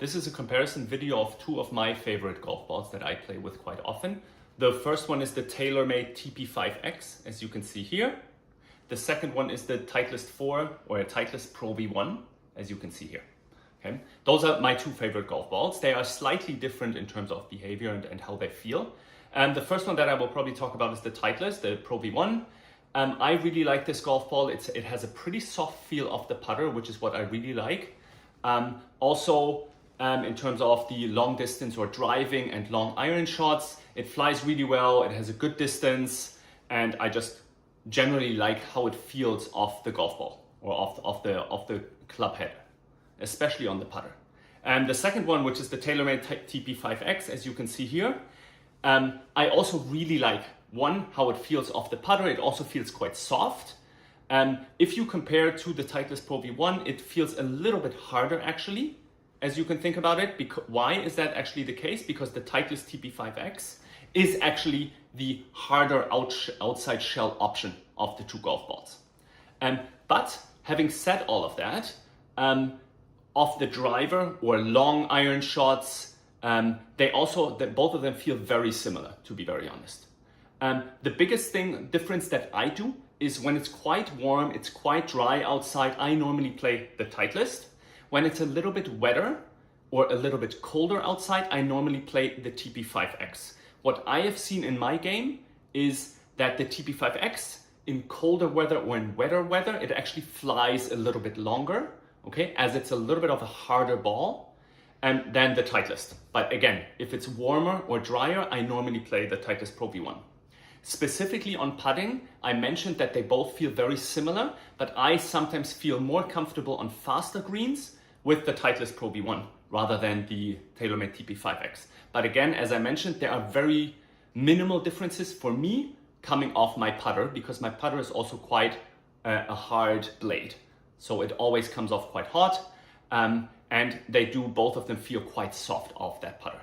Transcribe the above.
This is a comparison video of two of my favorite golf balls that I play with quite often. The first one is the TaylorMade TP5x, as you can see here. The second one is the Titleist 4 or a Titleist ProV1, as you can see here. Okay? Those are my two favorite golf balls. They are slightly different in terms of behavior and how they feel. And the first one that I will probably talk about is the Titleist, the ProV1. I really like this golf ball. It has a pretty soft feel of the putter, which is what I really like. In terms of the long distance or driving and long iron shots, it flies really well. It has a good distance, and I just generally like how it feels off the golf ball or off the club head, especially on the putter. And the second one, which is the TaylorMade TP5x, as you can see here, I also really like how it feels off the putter. It also feels quite soft. If you compare to the Titleist ProV1, it feels a little bit harder actually, as you can think about it. Why is that actually the case? Because the Titleist TP5x is actually the harder outside shell option of the two golf balls. But having said all of that, off the driver or long iron shots, both of them feel very similar, to be very honest. The biggest difference that I do is when it's quite warm, it's quite dry outside, I normally play the Titleist. When it's a little bit wetter or a little bit colder outside, I normally play the TP5x. What I have seen in my game is that the TP5x in colder weather or in wetter weather, it actually flies a little bit longer, okay, as it's a little bit of a harder ball than the Titleist. But again, if it's warmer or drier, I normally play the Titleist ProV1. Specifically on putting, I mentioned that they both feel very similar, but I sometimes feel more comfortable on faster greens with the Titleist ProV1 rather than the TaylorMade TP5x. But again, as I mentioned, there are very minimal differences for me coming off my putter, because my putter is also quite a hard blade. So it always comes off quite hot, and both of them feel quite soft off that putter.